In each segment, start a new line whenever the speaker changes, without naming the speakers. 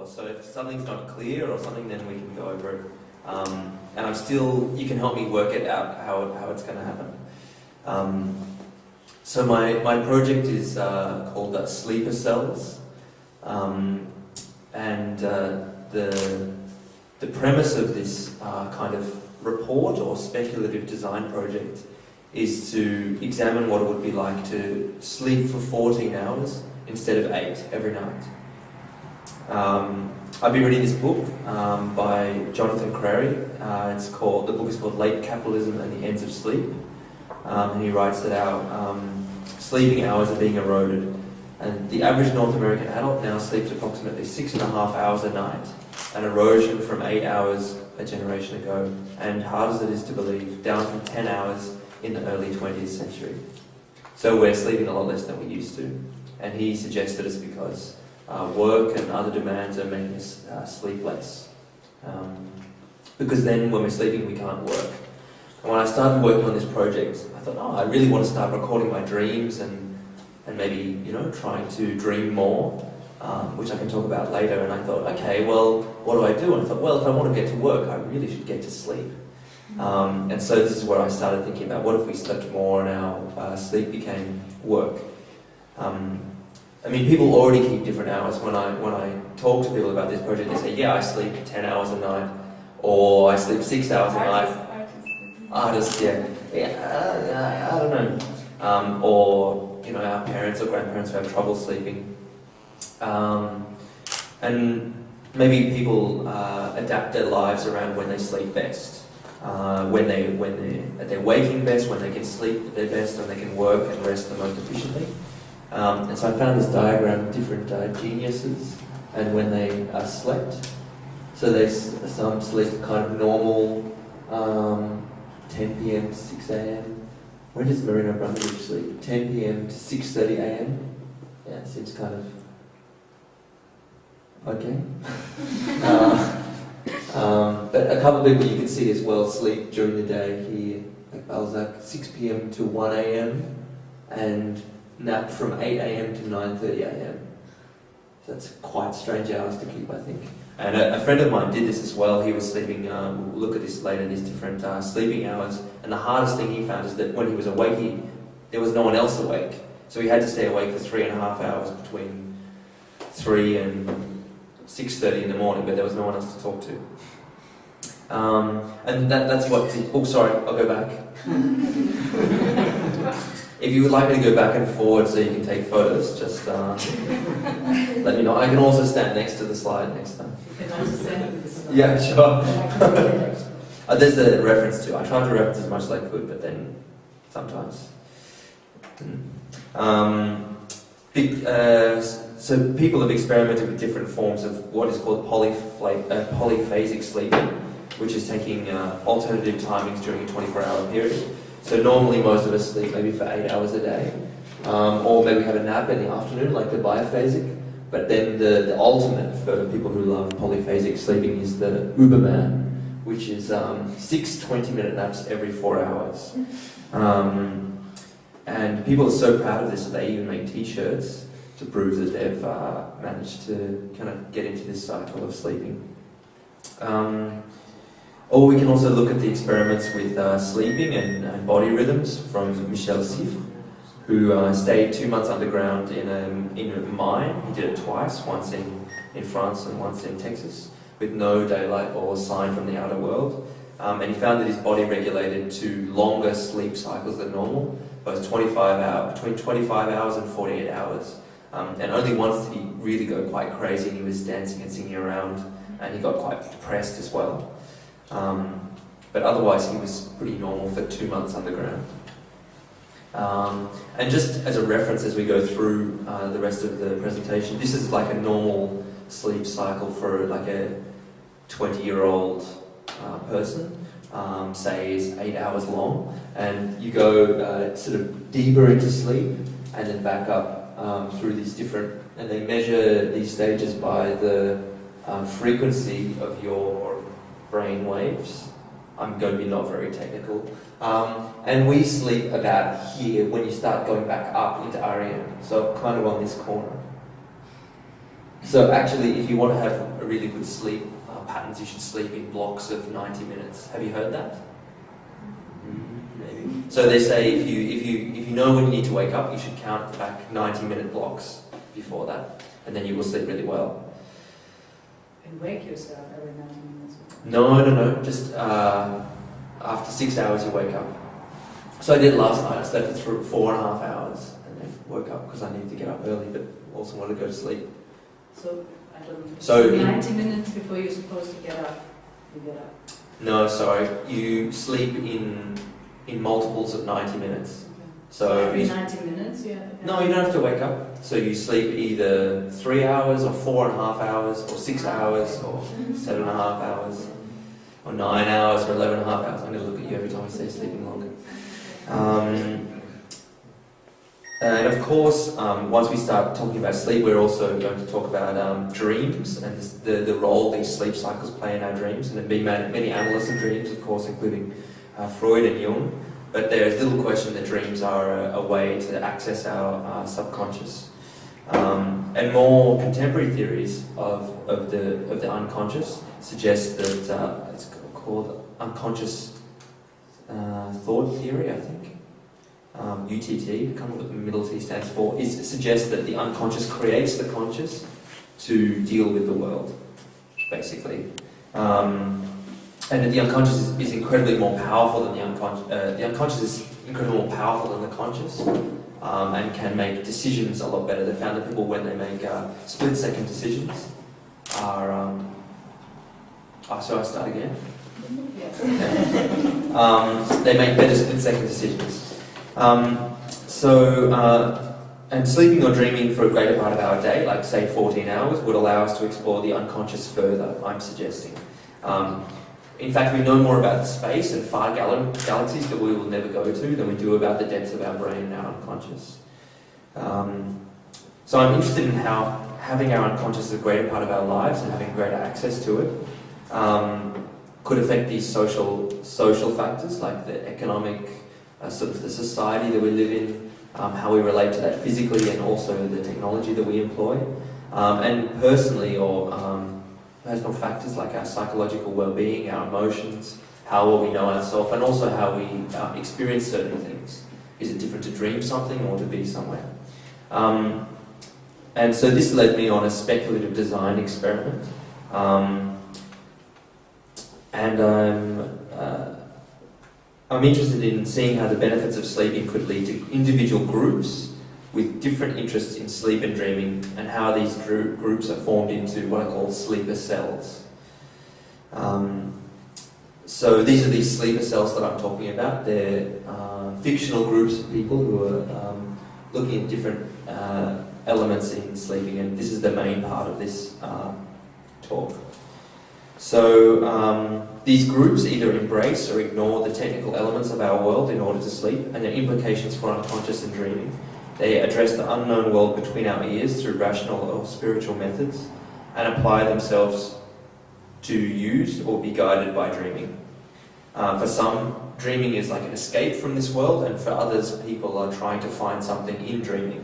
So if something's not clear or something, then we can go over it. And you can help me work it out how it's going to happen. So my project is called Sleeper Cells. And the premise of this kind of report or speculative design project is to examine what it would be like to sleep for 14 hours instead of 8 every night. I've been reading this book by Jonathan Crary. The book is called Late Capitalism and the Ends of Sleep. And he writes that our sleeping hours are being eroded. And the average North American adult now sleeps approximately 6.5 hours a night, an erosion from 8 hours a generation ago, and hard as it is to believe, down from 10 hours in the early 20th century. So we're sleeping a lot less than we used to. And he suggested it's because work and other demands are making us sleep less. Because then when we're sleeping, we can't work. And when I started working on this project, I thought, I really want to start recording my dreams and maybe, trying to dream more, which I can talk about later. And I thought, okay, well, what do I do? And I thought, well, if I want to get to work, I really should get to sleep. And so this is where I started thinking about what if we slept more and our sleep became work. People already keep different hours. When I talk to people about this project, they say, yeah, I sleep 10 hours a night, or I sleep 6 hours a night. Artists, yeah. I don't know. Or, our parents or grandparents who have trouble sleeping. And maybe people adapt their lives around when they sleep best. When they're at their waking best, when they can sleep at their best, when they can work and rest the most efficiently. And so I found this diagram of different geniuses and when they slept. So some sleep kind of normal, 10 p.m. to 6 a.m. When does Marina Abramovich sleep? 10 p.m. to 6:30 a.m. Yeah, it seems kind of okay. But a couple of people you can see as well sleep during the day here. Like Balzac, 6 p.m. to 1 a.m. and nap from 8 a.m. to 9:30 a.m. So that's quite strange hours to keep, I think. And a friend of mine did this as well. He was sleeping, we'll look at this later, these different sleeping hours. And the hardest thing he found is that when he was awake, there was no one else awake. So he had to stay awake for 3.5 hours between 3 and 6:30 in the morning, but there was no one else to talk to. And that's what... Oh, sorry, I'll go back. If you would like me to go back and forward so you can take photos, just let me know. I can also stand next to the slide next time. Yeah, sure. There's a reference to. I tried to reference as much as I could, but then sometimes. So people have experimented with different forms of what is called polyphasic sleeping, which is taking alternative timings during a 24-hour period. So normally most of us sleep maybe for 8 hours a day, or maybe have a nap in the afternoon, like the biphasic. But then the ultimate for people who love polyphasic sleeping is the Uberman, which is 6 20-minute naps every 4 hours. And people are so proud of this that they even make t-shirts to prove that they've managed to kind of get into this cycle of sleeping. Or we can also look at the experiments with sleeping and body rhythms from Michel Siffre, who stayed 2 months underground in a mine. He did it twice, once in France and once in Texas, with no daylight or sign from the outer world. And he found that his body regulated to longer sleep cycles than normal, both between 25 hours and 48 hours. And only once did he really go quite crazy, and he was dancing and singing around, and he got quite depressed as well. But otherwise he was pretty normal for 2 months underground. And just as a reference as we go through the rest of the presentation, this is like a normal sleep cycle for like a 20-year-old person, say is 8 hours long, and you go sort of deeper into sleep and then back up through these different, and they measure these stages by the frequency of your brain waves. I'm going to be not very technical. And we sleep about here when you start going back up into REM, so kind of on this corner. So actually, if you want to have really good sleep patterns, you should sleep in blocks of 90 minutes. Have you heard that? Maybe. So they say if you know when you need to wake up, you should count back 90-minute blocks before that, and then you will sleep really well.
And wake yourself every 90 minutes?
No. Just after 6 hours you wake up. So I did last night. I slept for 4.5 hours and then woke up because I needed to get up early, but also wanted to go to sleep.
So I don't know.
So
90 minutes before you're supposed to get up, you get up.
No, sorry. You sleep in multiples of 90 minutes.
Okay.
So
every 90 minutes, yeah.
No, you don't have to wake up. So you sleep either 3 hours or 4.5 hours or 6 hours or 7.5 hours or 9 hours or 11.5 hours. I'm going to look at you every time I say sleeping longer. And of course, once we start talking about sleep, we're also going to talk about dreams and the role these sleep cycles play in our dreams. And there have been many analysts of dreams, of course, including Freud and Jung. But there's little question that dreams are a way to access our subconscious. And more contemporary theories of the unconscious suggest that it's called unconscious thought theory, I think. UTT, I can't remember what the middle T stands for, suggests that the unconscious creates the conscious to deal with the world, basically. And that the unconscious is incredibly more powerful than the unconscious. The unconscious is incredibly more powerful than the conscious, and can make decisions a lot better. They found that people, when they make split-second decisions, are. So I start again.
Yes.
Okay. They make better split-second decisions. And sleeping or dreaming for a greater part of our day, like say 14 hours, would allow us to explore the unconscious further, I'm suggesting. In fact, we know more about space and far galaxies that we will never go to than we do about the depths of our brain and our unconscious. So I'm interested in how having our unconscious as a greater part of our lives and having greater access to it could affect these social factors like the economic, sort of the society that we live in, how we relate to that physically, and also the technology that we employ, and personally or personal factors like our psychological well-being, our emotions, how well we know ourselves, and also how we experience certain things. Is it different to dream something or to be somewhere? And so this led me on a speculative design experiment, I'm interested in seeing how the benefits of sleeping could lead to individual groups with different interests in sleep and dreaming, and how these groups are formed into what I call sleeper cells. So these are these sleeper cells that I'm talking about. They're fictional groups of people who are looking at different elements in sleeping, and this is the main part of this talk. So these groups either embrace or ignore the technical elements of our world in order to sleep, and their implications for unconscious and dreaming. They address the unknown world between our ears through rational or spiritual methods, and apply themselves to use or be guided by dreaming. For some, dreaming is like an escape from this world, and for others, people are trying to find something in dreaming.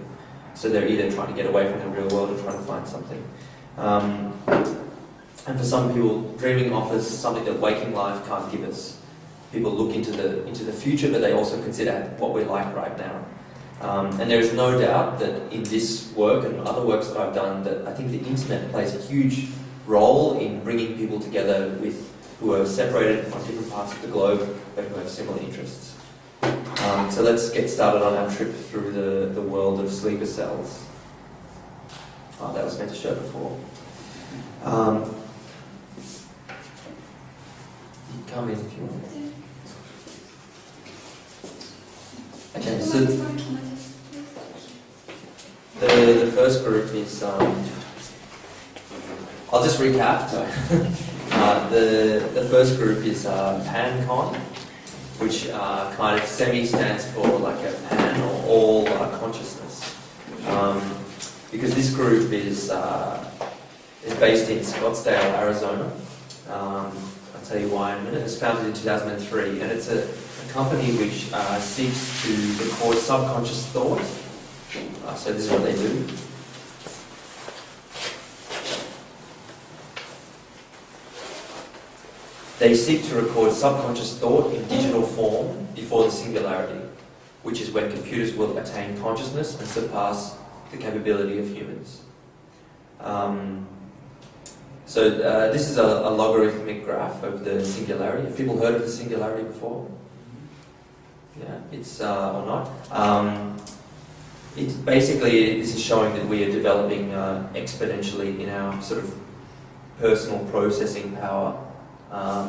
So they're either trying to get away from the real world or trying to find something. And for some people, dreaming offers something that waking life can't give us. People look into the future, but they also consider what we're like right now. And there is no doubt that in this work and other works that I've done, that I think the internet plays a huge role in bringing people together who are separated on different parts of the globe, but who have similar interests. So let's get started on our trip through the world of sleeper cells. That was meant to show before. Come in if you want. Okay, so the first group is, I'll just recap. The first group is PanCon, which kind of stands for like a pan or all consciousness. Because this group is based in Scottsdale, Arizona. I'll tell you why in a minute. It was founded in 2003, and it's a company which seeks to record subconscious thought. So this is what they do. They seek to record subconscious thought in digital form before the singularity, which is when computers will attain consciousness and surpass the capability of humans. This is a logarithmic graph of the singularity. Have people heard of the singularity before? Yeah, it's or not. It's basically, this is showing that we are developing exponentially in our sort of personal processing power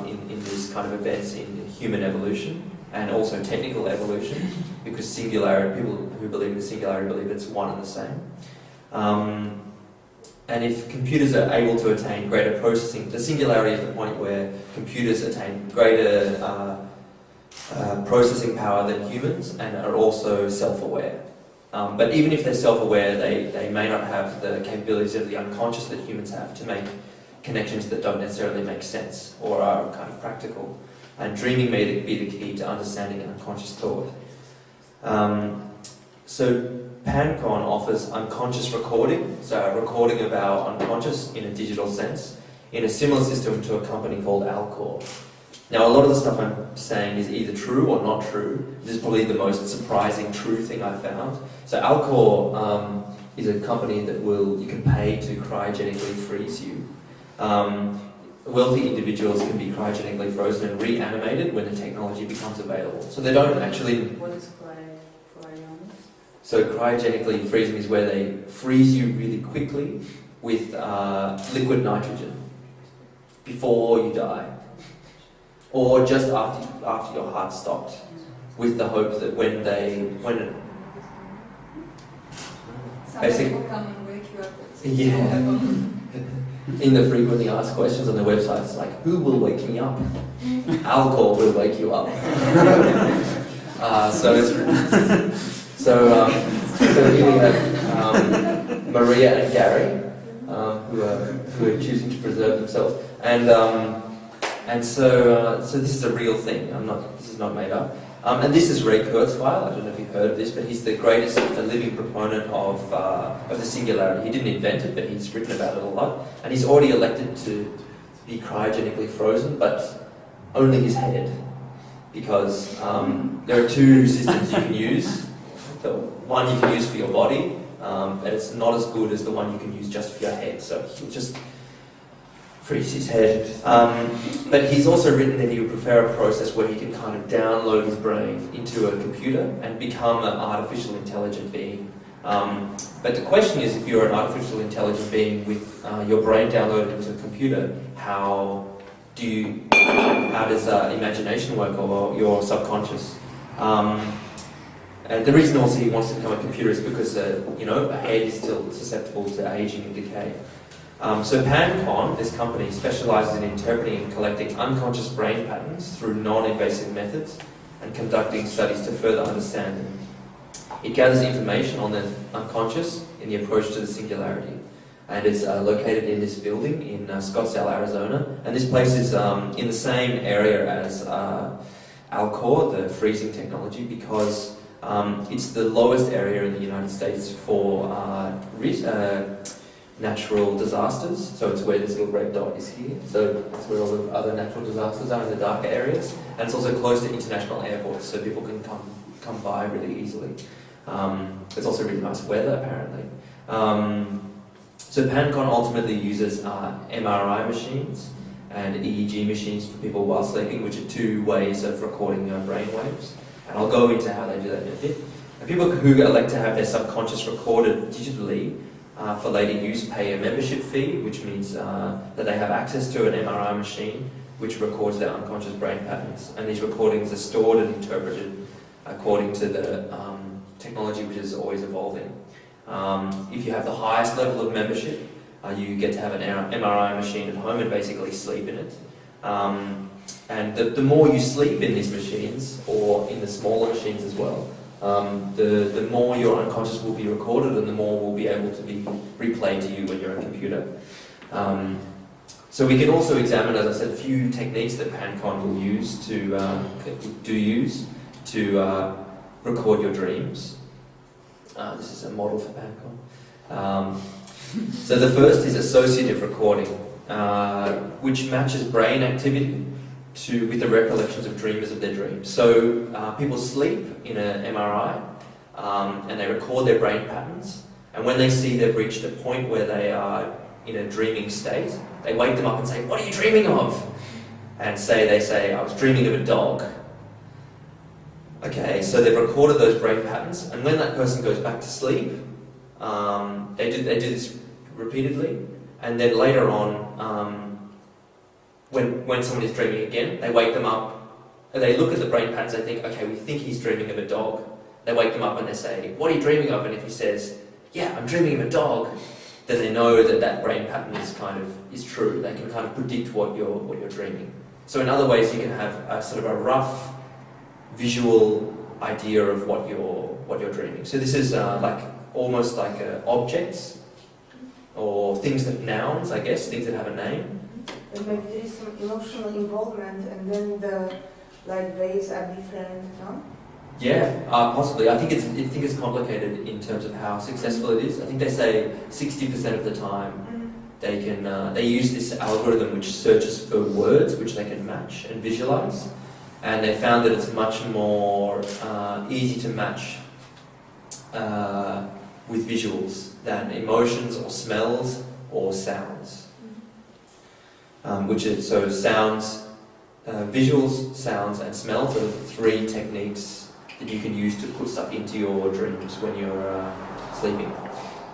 in these kind of events in human evolution and also technical evolution, because singularity, people who believe in the singularity believe it's one and the same. And if computers are able to attain greater processing, the singularity is the point where computers attain greater processing power than humans and are also self-aware. But even if they're self-aware, they may not have the capabilities of the unconscious that humans have to make connections that don't necessarily make sense or are kind of practical. And dreaming may be the key to understanding unconscious thought. So PanCon offers unconscious recording, so a recording of our unconscious in a digital sense, in a similar system to a company called Alcor. Now, a lot of the stuff I'm saying is either true or not true. This is probably the most surprising true thing I found. So Alcor is a company that you can pay to cryogenically freeze you. Wealthy individuals can be cryogenically frozen and reanimated when the technology becomes available. So they don't actually...
What is cryogenically?
So cryogenically freezing is where they freeze you really quickly with liquid nitrogen before you die, or just after your heart stopped, with the hope that when
Somebody will come and wake you up.
yeah. In the frequently asked questions on the website, it's like, who will wake me up? Alcohol will wake you up. So here we have Maria and Gary, who are choosing to preserve themselves, and so this is a real thing. This is not made up. And this is Ray Kurzweil. I don't know if you've heard of this, but he's the greatest living proponent of the singularity. He didn't invent it, but he's written about it a lot. And he's already elected to be cryogenically frozen, but only his head, because there are two systems you can use. The one you can use for your body, and it's not as good as the one you can use just for your head. So he'll just freeze his head. But he's also written that he would prefer a process where he can kind of download his brain into a computer and become an artificial intelligent being. But the question is, if you're an artificial intelligent being with your brain downloaded into a computer, how does imagination work, or your subconscious? And the reason also he wants to become a computer is because a head is still susceptible to aging and decay. So PanCon, this company, specializes in interpreting and collecting unconscious brain patterns through non-invasive methods and conducting studies to further understand them. It gathers information on the unconscious in the approach to the singularity. And it's located in this building in Scottsdale, Arizona. And this place is in the same area as Alcor, the freezing technology, because it's the lowest area in the United States for natural disasters. So it's where this little red dot is here. So it's where all the other natural disasters are, in the darker areas. And it's also close to international airports, so people can come by really easily. It's also really nice weather, apparently. So PanCon ultimately uses MRI machines and EEG machines for people while sleeping, which are two ways of recording brain waves. And I'll go into how they do that in a bit. And people who elect to have their subconscious recorded digitally for later use pay a membership fee, which means that they have access to an MRI machine which records their unconscious brain patterns. And these recordings are stored and interpreted according to the technology, which is always evolving. If you have the highest level of membership, you get to have an MRI machine at home and basically sleep in it. And the more you sleep in these machines, or in the smaller machines as well, the more your unconscious will be recorded and the more will be able to be replayed to you when you're a computer. So we can also examine, as I said, a few techniques that PanCon will use to record your dreams. This is a model for PanCon. So the first is associative recording, which matches brain activity with the recollections of dreamers of their dreams. So people sleep in an MRI and they record their brain patterns, and when they see they've reached a point where they are in a dreaming state, they wake them up and say, "What are you dreaming of?" And they say, "I was dreaming of a dog." Okay, so they've recorded those brain patterns, and when that person goes back to sleep, they do this repeatedly, and then later on, when someone is dreaming again, they wake them up, and they look at the brain patterns, they think, okay, we think he's dreaming of a dog. They wake them up and they say, "What are you dreaming of?" And if he says, "Yeah, I'm dreaming of a dog," then they know that brain pattern is true. They can kind of predict what you're dreaming. So in other ways, you can have a sort of a rough visual idea of what you're dreaming. So this is almost like objects or things that nouns, I guess, things that have a name.
But maybe there is some emotional involvement, and then the ways are different, no?
Yeah, possibly. I think it's complicated in terms of how successful it is. I think they say 60% of the time they use this algorithm which searches for words which they can match and visualize, and they found that it's much more easy to match with visuals than emotions or smells or sounds. So sounds, visuals, sounds, and smells are the three techniques that you can use to put stuff into your dreams when you're sleeping.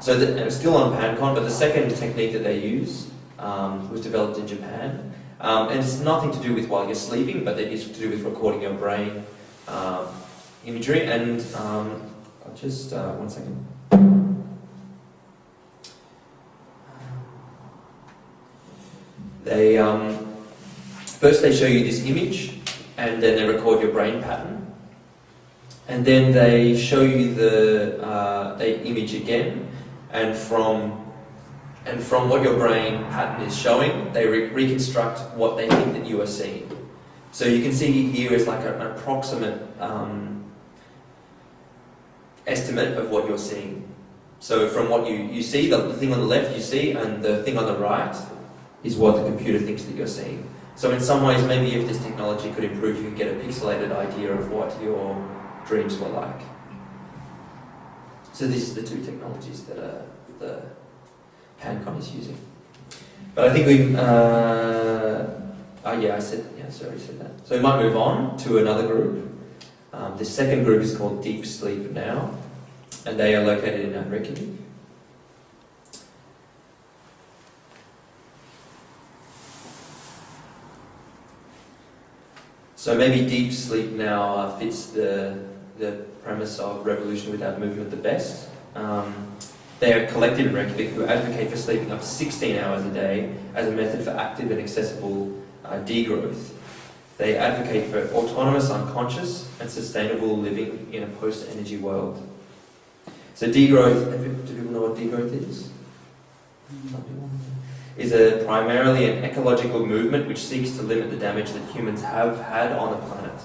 So it's still on PanCon, but the second technique that they use was developed in Japan. And it's nothing to do with while you're sleeping, but it is to do with recording your brain imagery. And I'll just, one second. First they show you this image, and then they record your brain pattern. And then they show you the image again, and from what your brain pattern is showing, they reconstruct what they think that you are seeing. So you can see here is like an approximate estimate of what you're seeing. So from what you see, the thing on the left you see, and the thing on the right is what the computer thinks that you're seeing. So in some ways, maybe if this technology could improve, you could get a pixelated idea of what your dreams were like. So these are the two technologies that the PanCon is using. But I think we already said that. So we might move on to another group. The second group is called Deep Sleep Now, and they are located in Reykjavik. So maybe Deep Sleep Now fits the premise of revolution without movement the best. They are a collective in Reykjavik who advocate for sleeping up to 16 hours a day as a method for active and accessible degrowth. They advocate for autonomous, unconscious, and sustainable living in a post-energy world. So degrowth, do people know what degrowth is? Is primarily an ecological movement which seeks to limit the damage that humans have had on the planet.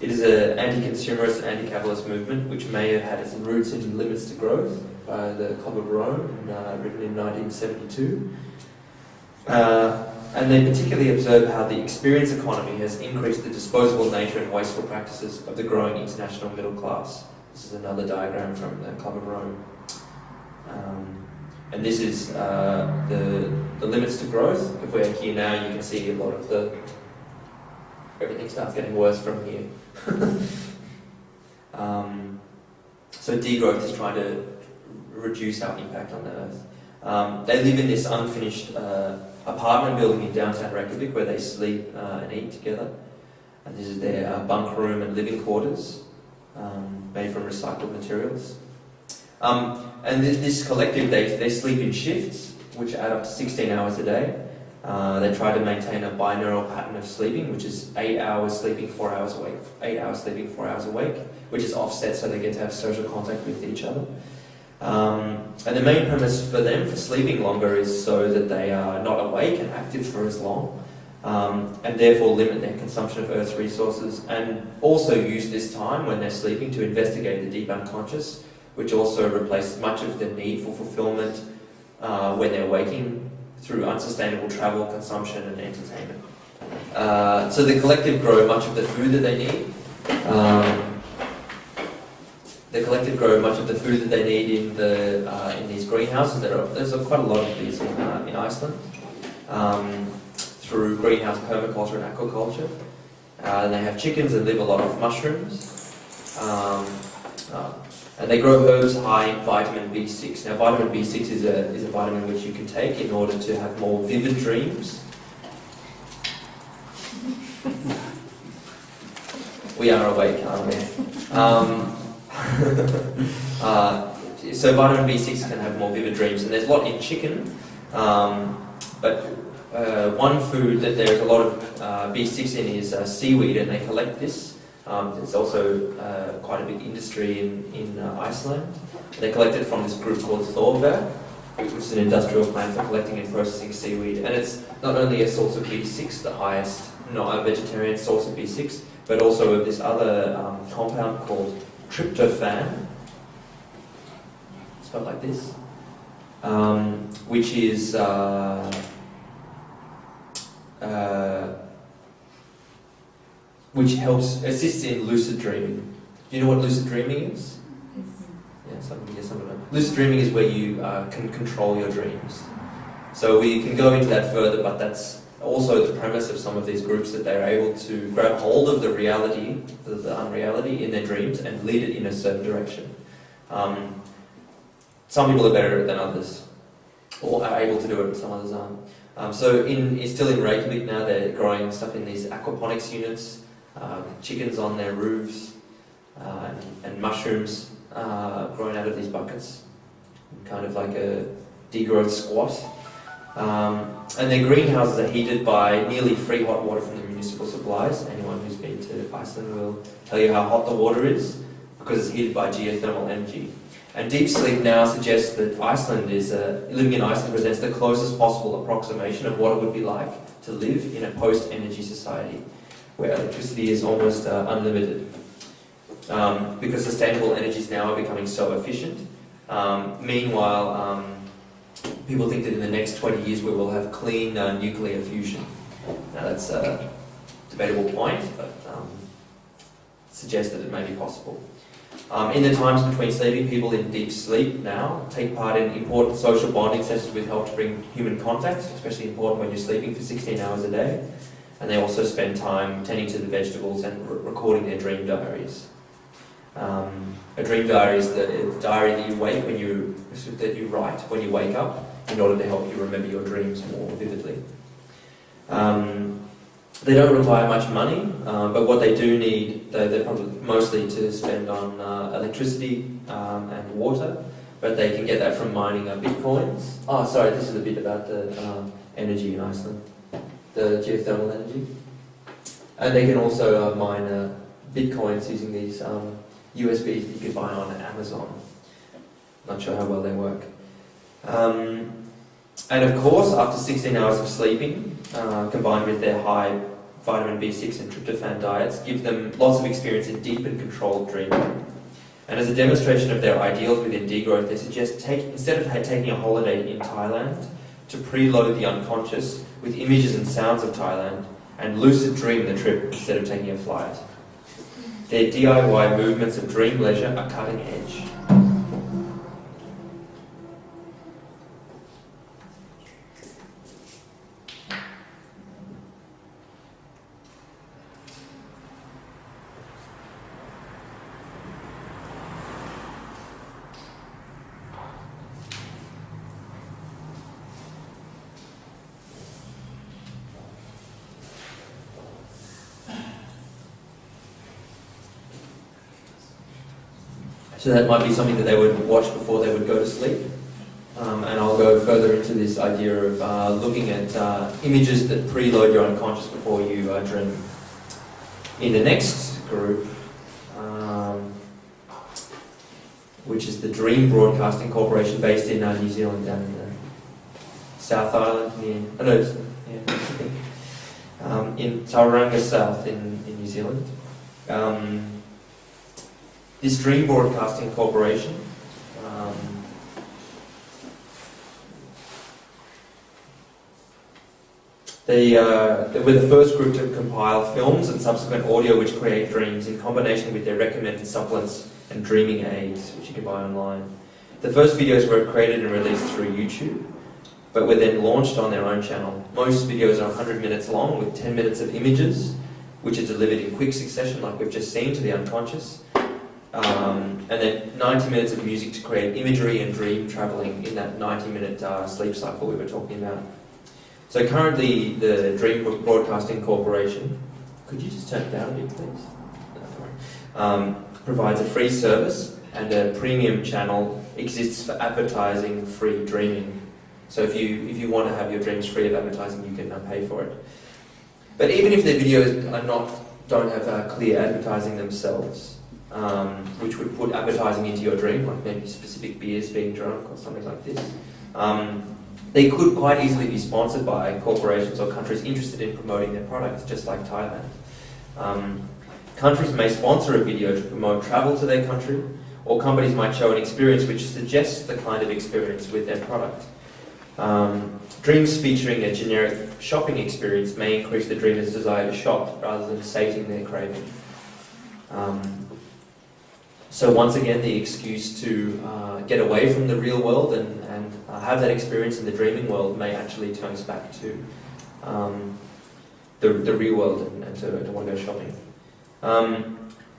It is an anti-consumerist, anti-capitalist movement which may have had its roots in Limits to Growth by the Club of Rome, written in 1972. And they particularly observe how the experience economy has increased the disposable nature and wasteful practices of the growing international middle class. This is another diagram from the Club of Rome. And this is the limits to growth. If we're here now, you can see a lot of everything starts getting worse from here. So degrowth is trying to reduce our impact on the earth. They live in this unfinished apartment building in downtown Reykjavik where they sleep and eat together. And this is their bunk room and living quarters, made from recycled materials. And this collective, they sleep in shifts, which add up to 16 hours a day. They try to maintain a binaural pattern of sleeping, which is 8 hours sleeping, 4 hours awake. 8 hours sleeping, 4 hours awake, which is offset so they get to have social contact with each other. And the main premise for them for sleeping longer is so that they are not awake and active for as long, and therefore limit their consumption of Earth's resources, and also use this time when they're sleeping to investigate the deep unconscious, which also replaces much of the need for fulfillment when they're waking through unsustainable travel, consumption and entertainment. So the collective grow much of the food that they need. The collective grow much of the food that they need in these greenhouses. There's quite a lot of these in Iceland through greenhouse permaculture and aquaculture. And they have chickens and live a lot off mushrooms. And they grow herbs high in vitamin B6. Now, vitamin B6 is a vitamin which you can take in order to have more vivid dreams. We are awake, aren't we? So vitamin B6 can have more vivid dreams, and there's a lot in chicken. But one food that there's a lot of B6 in is seaweed, and they collect this. There's also quite a big industry in Iceland. They collect it from this group called Thorberg, which is an industrial plant for collecting and processing seaweed. And it's not only a source of B6, the highest vegetarian source of B6, but also of this other compound called tryptophan, spelled like this, which is which assists in lucid dreaming. Do you know what lucid dreaming is? Yeah, some of you know. Lucid dreaming is where you can control your dreams. So we can go into that further, but that's also the premise of some of these groups, that they're able to grab hold of the reality, the unreality in their dreams, and lead it in a certain direction. Some people are better than others, or are able to do it, but some others aren't. So it's still in Reykjavik now. They're growing stuff in these aquaponics units, chickens on their roofs, and mushrooms growing out of these buckets, kind of like a degrowth squat. And their greenhouses are heated by nearly free hot water from the municipal supplies. Anyone who's been to Iceland will tell you how hot the water is, because it's heated by geothermal energy. And deep sleep now suggests that living in Iceland presents the closest possible approximation of what it would be like to live in a post-energy society, where electricity is almost unlimited. Because sustainable energies now are becoming so efficient. Meanwhile, people think that in the next 20 years we will have clean nuclear fusion. Now that's a debatable point, but suggests that it may be possible. In the times between sleeping, people in deep sleep now take part in important social bonding sessions which help to bring human contact, especially important when you're sleeping for 16 hours a day. And they also spend time tending to the vegetables and recording their dream diaries. A dream diary is the diary that you write when you wake up, in order to help you remember your dreams more vividly. They don't require much money, but what they do need, they're probably mostly to spend on electricity and water, but they can get that from mining bitcoins. Oh, sorry, this is a bit about the energy in Iceland, the geothermal energy. And they can also mine bitcoins using these USBs that you can buy on Amazon. Not sure how well they work. And of course, after 16 hours of sleeping, combined with their high vitamin B6 and tryptophan diets, give them lots of experience in deep and controlled dreaming. And as a demonstration of their ideals within degrowth, they suggest instead of taking a holiday in Thailand, to preload the unconscious with images and sounds of Thailand, and lucid dream the trip instead of taking a flight. Their DIY movements of dream leisure are cutting edge. So that might be something that they would watch before they would go to sleep. And I'll go further into this idea of looking at images that preload your unconscious before you dream. In the next group, which is the Dream Broadcasting Corporation, based in New Zealand, down in the South Island, in Tauranga South in New Zealand. This Dream Broadcasting Corporation They were the first group to compile films and subsequent audio which create dreams in combination with their recommended supplements and dreaming aids, which you can buy online. The first videos were created and released through YouTube, but were then launched on their own channel. Most videos are 100 minutes long with 10 minutes of images, which are delivered in quick succession like we've just seen to the unconscious. And then 90 minutes of music to create imagery and dream travelling in that 90-minute sleep cycle we were talking about. So currently the Dream Broadcasting Corporation, could you just turn it down a bit please? No, provides a free service, and a premium channel exists for advertising free dreaming. So if you want to have your dreams free of advertising, you can pay for it. But even if their videos don't have clear advertising themselves, which would put advertising into your dream, like maybe specific beers being drunk or something like this, they could quite easily be sponsored by corporations or countries interested in promoting their products, just like Thailand. Countries may sponsor a video to promote travel to their country, or companies might show an experience which suggests the kind of experience with their product. Dreams featuring a generic shopping experience may increase the dreamer's desire to shop rather than sating their craving. So once again, the excuse to get away from the real world and have that experience in the dreaming world may actually turn us back to the real world and to want to go shopping.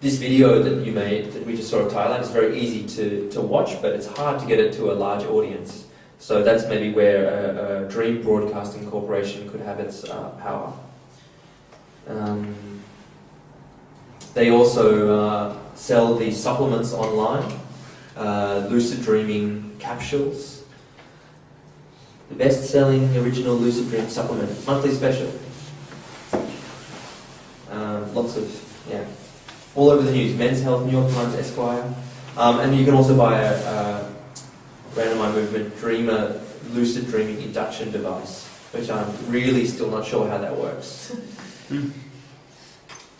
This video that you made, that we just saw of Thailand, is very easy to watch, but it's hard to get it to a large audience. So that's maybe where a Dream Broadcasting Corporation could have its power. They also sell these supplements online, lucid dreaming capsules. The best-selling original lucid dream supplement, monthly special. Lots of, all over the news. Men's Health, New York Times, Esquire. And you can also buy a Random Eye Movement Dreamer lucid dreaming induction device, which I'm really still not sure how that works.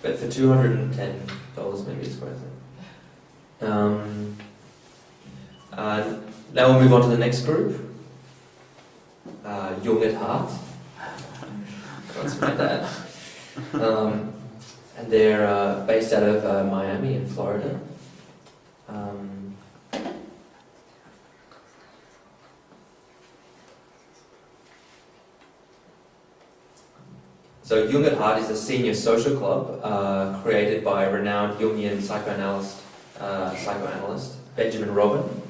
But for $210, maybe it's worth it. Now we'll move on to the next group. Young at Heart. That's my dad. And they're based out of Miami in Florida. So Young at Heart is a senior social club created by renowned Jungian psychoanalyst Benjamin Robin.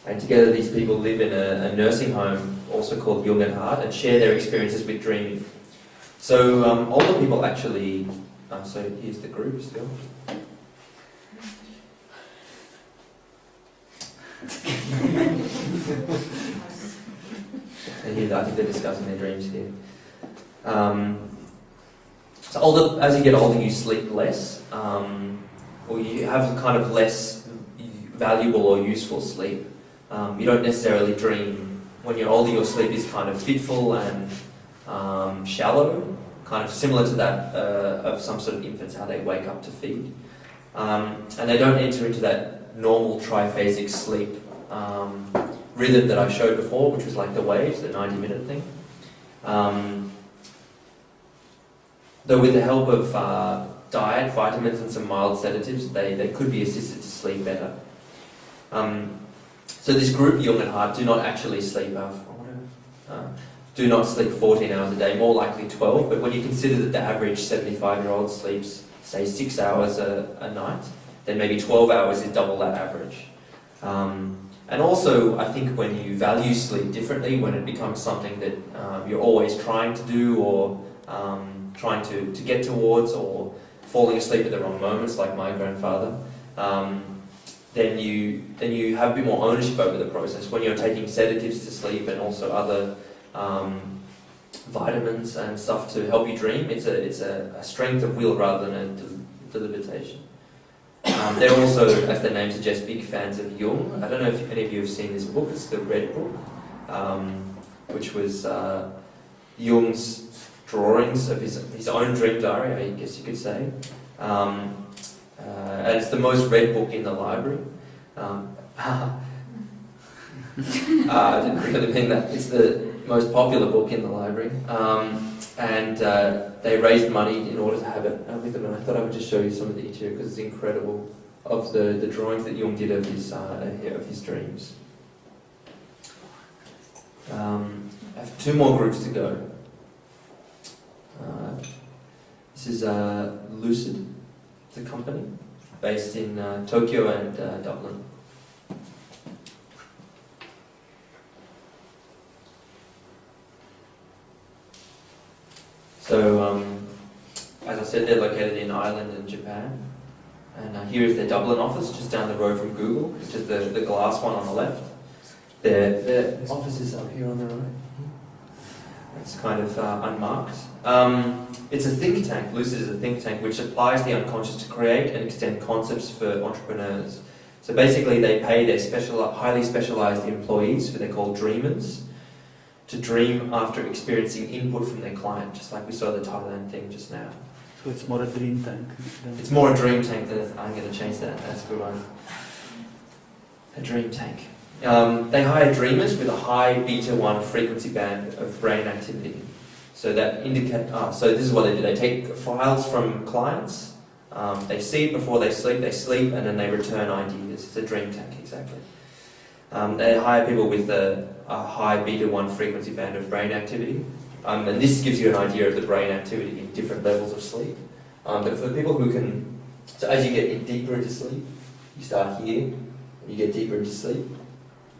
And together these people live in a nursing home also called Young at Heart and share their experiences with dreaming. So older people actually, so here's the group still. And here, I think they're discussing their dreams here. So as you get older, you sleep less, or you have kind of less valuable or useful sleep. You don't necessarily dream. When you're older, your sleep is kind of fitful and shallow, kind of similar to that of some sort of infants, how they wake up to feed. And they don't enter into that normal triphasic sleep rhythm that I showed before, which was like the waves, the 90-minute thing. Though with the help of diet, vitamins and some mild sedatives, they could be assisted to sleep better. So this group, Young at Heart, do not actually sleep do not sleep 14 hours a day, more likely 12, but when you consider that the average 75-year-old sleeps, say, 6 hours a night, then maybe 12 hours is double that average. And also, I think when you value sleep differently, when it becomes something that you're always trying to do or trying to get towards, or falling asleep at the wrong moments, like my grandfather, then you have a bit more ownership over the process. When you're taking sedatives to sleep and also other vitamins and stuff to help you dream, it's a strength of will rather than a delimitation. They're also, as their name suggests, big fans of Jung. I don't know if any of you have seen this book. It's the Red Book, which was Jung's drawings of his own dream diary, I guess you could say. And it's the most read book in the library. I didn't really mean that. most popular book in the library, and they raised money in order to have it with them. And I thought I would just show you some of the interior because it's incredible of the drawings that Jung did of his dreams. I have 2 more groups to go. This is Lucid, it's a company based in Tokyo and Dublin. So, as I said, they're located in Ireland and Japan. And here is their Dublin office, just down the road from Google, which is the glass one on the left. Their office is up here on the right. It's kind of unmarked. It's a think tank. Lucid is a think tank which applies the unconscious to create and extend concepts for entrepreneurs. So basically they pay their highly specialized employees, who they call dreamers, to dream after experiencing input from their client, just like we saw the Thailand thing just now.
So it's more a dream tank.
It's more a dream tank than I'm going to change that. That's a good one. A dream tank. They hire dreamers with a high beta-1 frequency band of brain activity. So that indicate. So this is what they do. They take files from clients. They see it before they sleep, and then they return ideas. It's a dream tank, exactly. They hire people with a high beta-1 frequency band of brain activity. And this gives you an idea of the brain activity in different levels of sleep. But for the people who can, so as you get deeper into sleep, you start here, and you get deeper into sleep,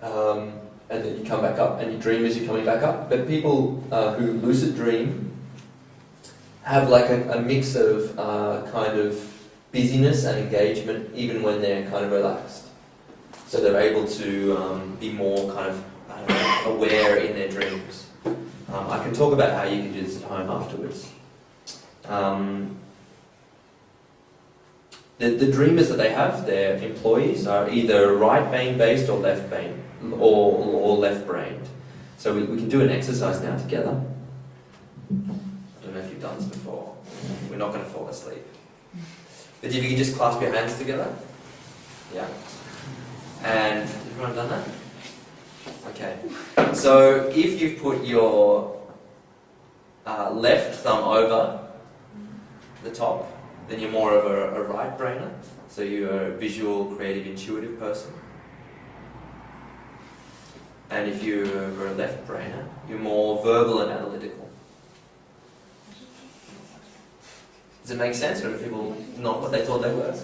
and then you come back up, and you dream as you're coming back up. But people who lucid dream have like a mix of kind of busyness and engagement, even when they're kind of relaxed. So they're able to be more kind of aware in their dreams. I can talk about how you can do this at home afterwards. The dreamers that they have, their employees, are either right brain based or left brain, or left brained. So we can do an exercise now together. I don't know if you've done this before. We're not going to fall asleep. But if you can just clasp your hands together. Yeah. And everyone done that? Okay. So if you've put your left thumb over the top, then you're more of a right brainer. So you're a visual, creative, intuitive person. And if you're a left brainer, you're more verbal and analytical. Does it make sense? Or are people not what they thought they were?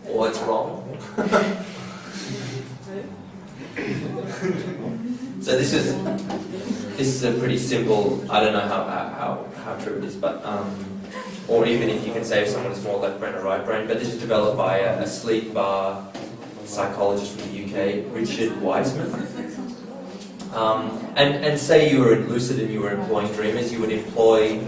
Or it's wrong? So this is a pretty simple. I don't know how true it is, but or even if you can say if someone is more left brain or right brain. But this was developed by a sleep psychologist from the UK, Richard Wiseman. And say you were lucid and you were employing dreamers, you would employ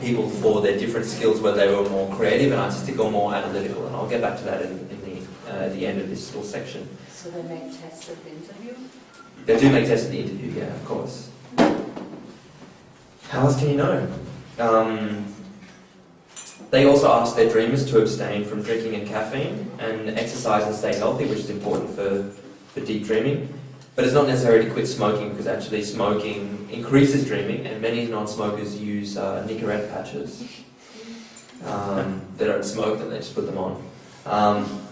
people for their different skills, whether they were more creative and artistic or more analytical. And I'll get back to that at the end of this little section.
So they make tests at the interview?
They do make tests at the interview, yeah, of course. How else can you know? They also ask their dreamers to abstain from drinking and caffeine and exercise and stay healthy, which is important for deep dreaming. But it's not necessary to quit smoking, because actually smoking increases dreaming, and many non-smokers use Nicorette patches. They don't smoke them, they just put them on.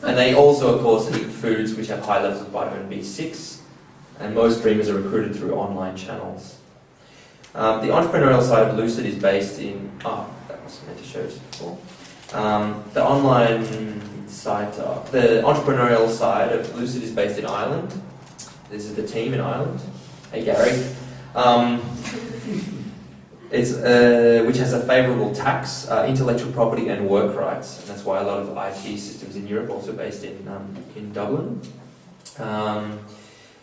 And they also, of course, eat foods which have high levels of vitamin B6, and most dreamers are recruited through online channels. The entrepreneurial side of Lucid is based in... that was meant to show you before. The online side... the entrepreneurial side of Lucid is based in Ireland. This is the team in Ireland. Hey, Gary. Which has a favourable tax, intellectual property and work rights. And that's why a lot of IT systems in Europe are also based in Dublin.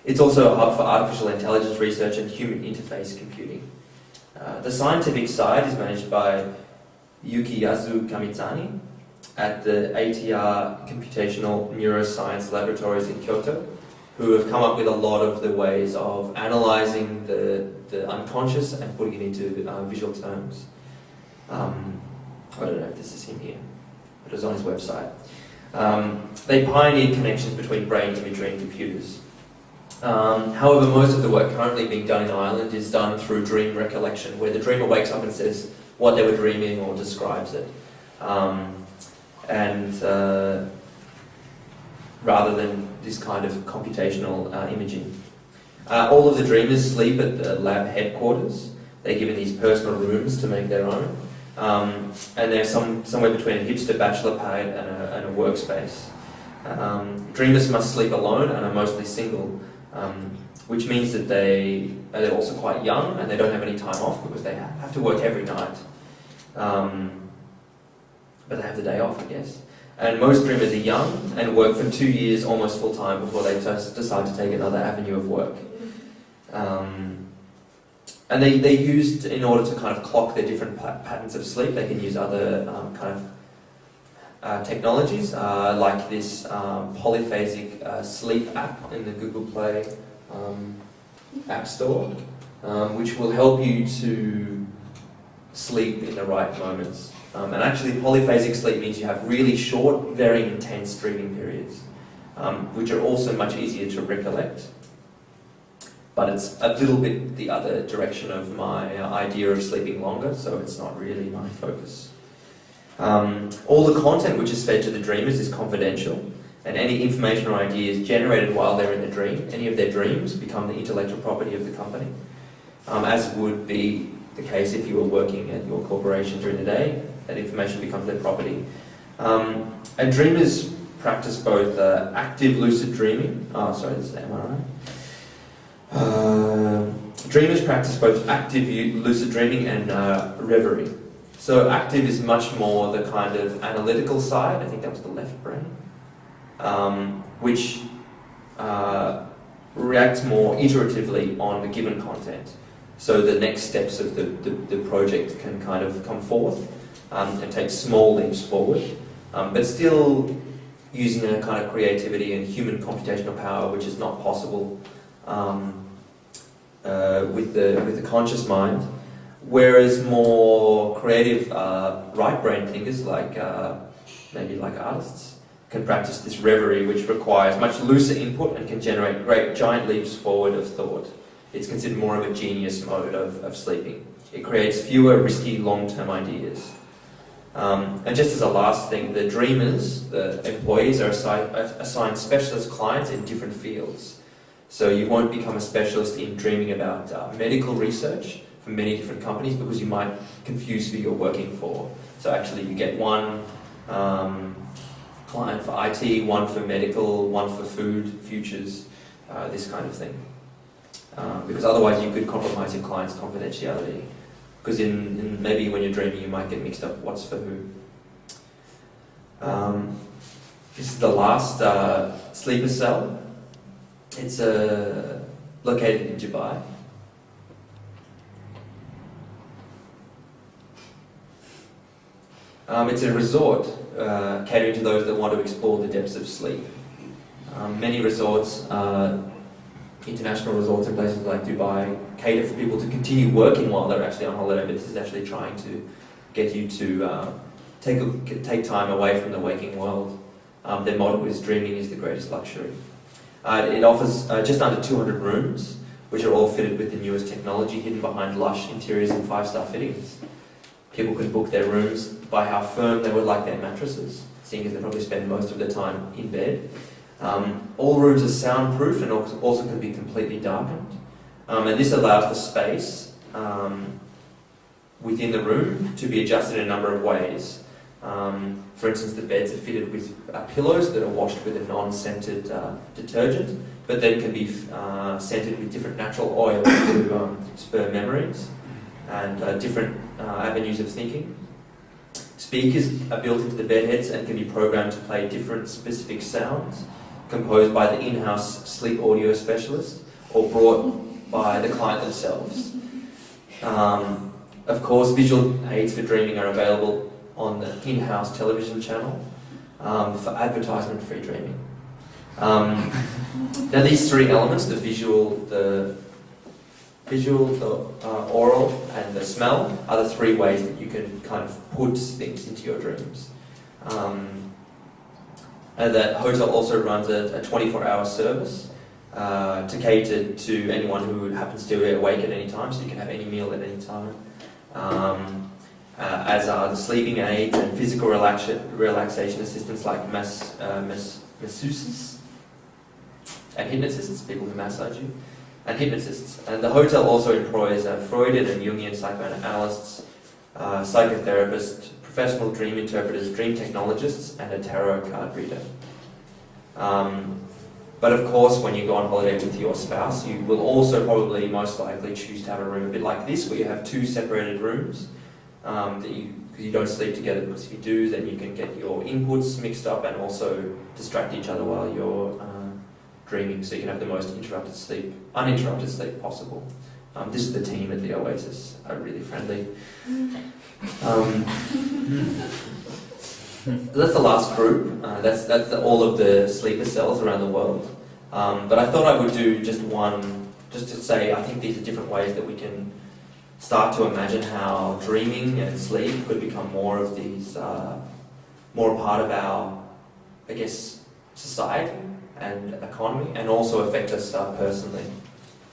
It's also a hub for artificial intelligence research and human interface computing. The scientific side is managed by Yukiyasu Kamitsani at the ATR Computational Neuroscience Laboratories in Kyoto, who have come up with a lot of the ways of analysing the unconscious and putting it into visual terms. I don't know if this is him here, but it was on his website. They pioneered connections between brain imagery and computers. However, most of the work currently being done in Ireland is done through dream recollection, where the dreamer wakes up and says what they were dreaming or describes it. Rather than this kind of computational imaging. All of the dreamers sleep at the lab headquarters. They're given these personal rooms to make their own. And they're somewhere between a hipster bachelor pad and a workspace. Dreamers must sleep alone and are mostly single, which means that they're also quite young and they don't have any time off because they have to work every night. But they have the day off, I guess. And most dreamers are young and work for 2 years almost full time before they just decide to take another avenue of work. And they used, in order to kind of clock their different patterns of sleep, they can use other technologies, like this polyphasic sleep app in the Google Play App Store, which will help you to sleep in the right moments. And actually, polyphasic sleep means you have really short, very intense dreaming periods, which are also much easier to recollect. But it's a little bit the other direction of my idea of sleeping longer, so it's not really my focus. All the content which is fed to the dreamers is confidential, and any information or ideas generated while they're in the dream, any of their dreams, become the intellectual property of the company, as would be the case if you were working at your corporation during the day. That information becomes their property. And dreamers practice both active lucid dreaming. This is the MRI. Dreamers practice both active lucid dreaming and reverie. So active is much more the kind of analytical side. I think that was the left brain, which reacts more iteratively on the given content. So the next steps of the project can kind of come forth and take small leaps forward, but still using a kind of creativity and human computational power which is not possible with the conscious mind. Whereas more creative right brain thinkers, like maybe like artists, can practice this reverie, which requires much looser input and can generate great giant leaps forward of thought. It's considered more of a genius mode of sleeping. It creates fewer risky long-term ideas. And just as a last thing, the dreamers, the employees, are assigned specialist clients in different fields. So you won't become a specialist in dreaming about medical research for many different companies because you might confuse who you're working for. So actually you get one client for IT, one for medical, one for food, futures, this kind of thing. Because otherwise you could compromise your client's confidentiality. Because in maybe when you're dreaming you might get mixed up what's for who. This is the last sleeper cell. It's located in Dubai. It's a resort catering to those that want to explore the depths of sleep. Many resorts, international resorts in places like Dubai, cater for people to continue working while they're actually on holiday, but this is actually trying to get you to take time away from the waking world. Their motto is dreaming is the greatest luxury. It offers just under 200 rooms, which are all fitted with the newest technology hidden behind lush interiors and 5-star fittings. People can book their rooms by how firm they would like their mattresses, seeing as they probably spend most of their time in bed. All rooms are soundproof and also can be completely darkened. And this allows the space within the room to be adjusted in a number of ways. For instance, the beds are fitted with pillows that are washed with a non-scented detergent, but then can be scented with different natural oils to spur memories and different avenues of thinking. Speakers are built into the bed heads and can be programmed to play different specific sounds composed by the in-house sleep audio specialist or brought by the client themselves. Of course, visual aids for dreaming are available on the in-house television channel for advertisement-free dreaming. Now these three elements, the visual, the oral and the smell, are the three ways that you can kind of put things into your dreams. And that hotel also runs a 24-hour service to cater to anyone who happens to be awake at any time, so you can have any meal at any time. As are the sleeping aids and physical relaxation assistants like masseuses and hypnotists, people who massage you, and hypnotists. And the hotel also employs Freudian and Jungian psychoanalysts, psychotherapists, professional dream interpreters, dream technologists, and a tarot card reader. But of course, when you go on holiday with your spouse, you will also probably most likely choose to have a room a bit like this, where you have two separated rooms, because you don't sleep together, because if you do, then you can get your inputs mixed up and also distract each other while you're dreaming, so you can have the most uninterrupted sleep possible. This is the team at the Oasis, are really friendly. That's the last group. That's all of the sleeper cells around the world. But I thought I would do just one, just to say I think these are different ways that we can start to imagine how dreaming and sleep could become more of these, more a part of our, I guess, society and economy, and also affect us personally.